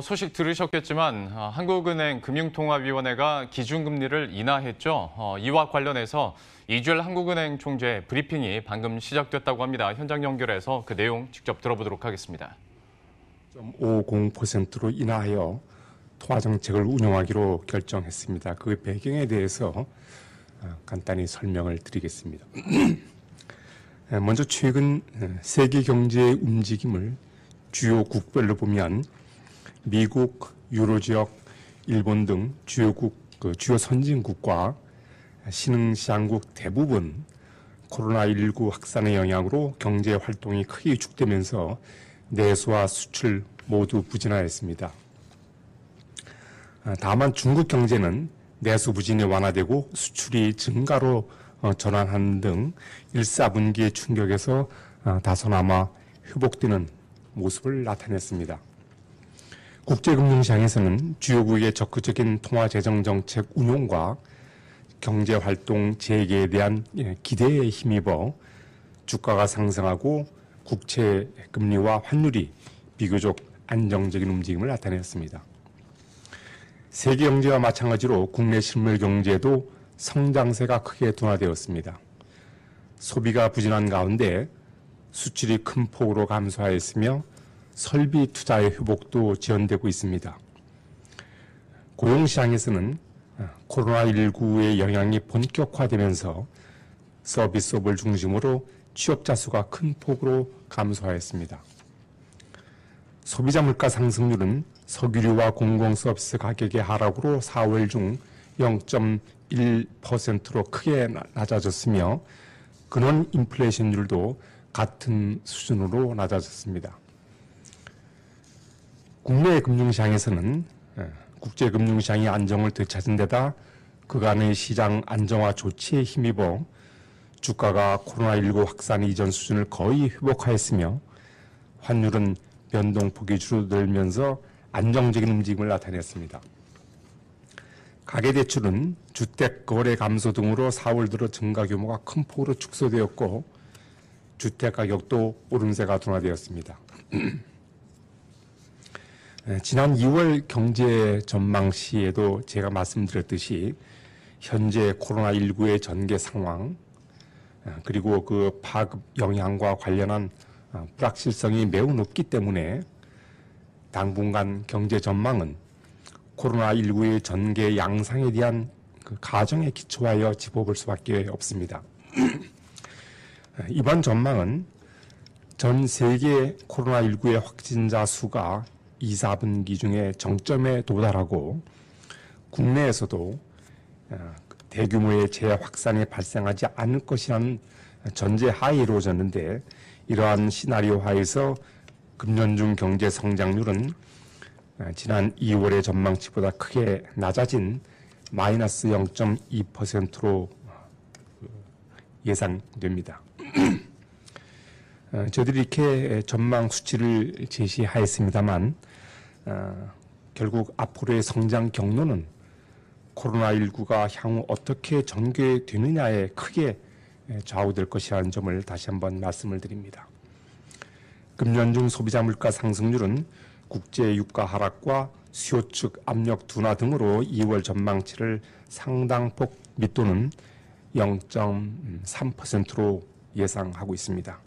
소식 들으셨겠지만 한국은행 금융통화위원회가 기준금리를 인하했죠. 이와 관련해서 이주열 한국은행 총재 브리핑이 방금 시작됐다고 합니다. 현장 연결해서 그 내용 직접 들어보도록 하겠습니다. 0.50%로 인하하여 통화정책을 운영하기로 결정했습니다. 그 배경에 대해서 간단히 설명을 드리겠습니다. 먼저 최근 세계 경제의 움직임을 주요 국별로 보면 미국, 유로지역, 일본 등 주요 선진국과 신흥시장국 대부분 코로나19 확산의 영향으로 경제 활동이 크게 위축되면서 내수와 수출 모두 부진하였습니다. 다만 중국 경제는 내수 부진이 완화되고 수출이 증가로 전환하는 등 1, 4분기의 충격에서 다소나마 회복되는 모습을 나타냈습니다. 국제금융시장에서는 주요국의 적극적인 통화재정 정책 운용과 경제활동 재개에 대한 기대에 힘입어 주가가 상승하고 국채 금리와 환율이 비교적 안정적인 움직임을 나타냈습니다. 세계 경제와 마찬가지로 국내 실물 경제도 성장세가 크게 둔화되었습니다. 소비가 부진한 가운데 수출이 큰 폭으로 감소하였으며 설비 투자의 회복도 지연되고 있습니다. 고용시장에서는 코로나19의 영향이 본격화되면서 서비스업을 중심으로 취업자 수가 큰 폭으로 감소하였습니다. 소비자 물가 상승률은 석유류와 공공서비스 가격의 하락으로 4월 중 0.1%로 크게 낮아졌으며 근원 인플레이션율도 같은 수준으로 낮아졌습니다. 국내 금융시장에서는 국제금융시장의 안정을 되찾은 데다 그간의 시장 안정화 조치에 힘입어 주가가 코로나19 확산 이전 수준을 거의 회복하였으며 환율은 변동폭이 줄어들면서 안정적인 움직임을 나타냈습니다. 가계대출은 주택 거래 감소 등으로 4월 들어 증가 규모가 큰 폭으로 축소되었고 주택가격도 오름세가 둔화되었습니다. 지난 2월 경제 전망 시에도 제가 말씀드렸듯이 현재 코로나19의 전개 상황 그리고 그 파급 영향과 관련한 불확실성이 매우 높기 때문에 당분간 경제 전망은 코로나19의 전개 양상에 대한 그 가정에 기초하여 짚어볼 수밖에 없습니다. 이번 전망은 전 세계 코로나19의 확진자 수가 2, 4분기 중에 정점에 도달하고 국내에서도 대규모의 재확산이 발생하지 않을 것이라는 전제하에 이루어졌는데 이러한 시나리오 하에서 금년 중 경제 성장률은 지난 2월의 전망치보다 크게 낮아진 마이너스 0.2%로 예상됩니다. 저희들이 이렇게 전망 수치를 제시하였습니다만 결국 앞으로의 성장 경로는 코로나19가 향후 어떻게 전개되느냐에 크게 좌우될 것이라는 점을 다시 한번 말씀을 드립니다. 금년 중 소비자 물가 상승률은 국제 유가 하락과 수요 측 압력 둔화 등으로 2월 전망치를 상당폭 밑도는 0.3%로 예상하고 있습니다.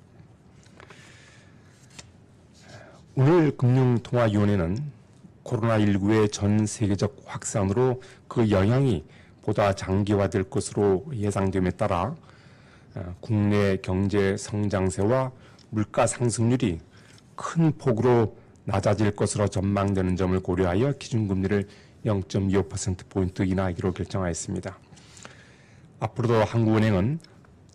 오늘 금융통화위원회는 코로나19의 전 세계적 확산으로 그 영향이 보다 장기화될 것으로 예상됨에 따라 국내 경제 성장세와 물가 상승률이 큰 폭으로 낮아질 것으로 전망되는 점을 고려하여 기준금리를 0.25%포인트 인하하기로 결정하였습니다. 앞으로도 한국은행은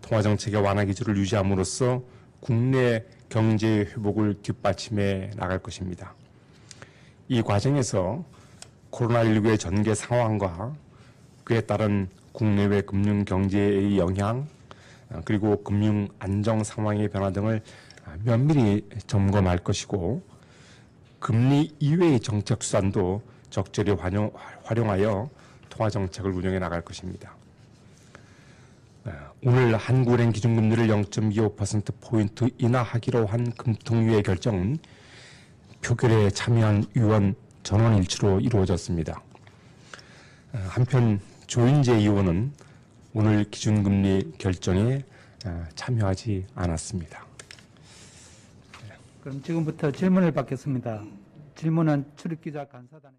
통화정책의 완화 기조를 유지함으로써 국내 경제 회복을 뒷받침해 나갈 것입니다. 이 과정에서 코로나19의 전개 상황과 그에 따른 국내외 금융 경제의 영향 그리고 금융 안정 상황의 변화 등을 면밀히 점검할 것이고 금리 이외의 정책 수단도 적절히 활용하여 통화정책을 운영해 나갈 것입니다. 오늘 한국은행 기준금리를 0.25%포인트 인하하기로 한 금통위의 결정은 표결에 참여한 의원 전원일치로 이루어졌습니다. 한편 조인재 의원은 오늘 기준금리 결정에 참여하지 않았습니다. 그럼 지금부터 질문을 받겠습니다. 질문은 출입기자 간사단.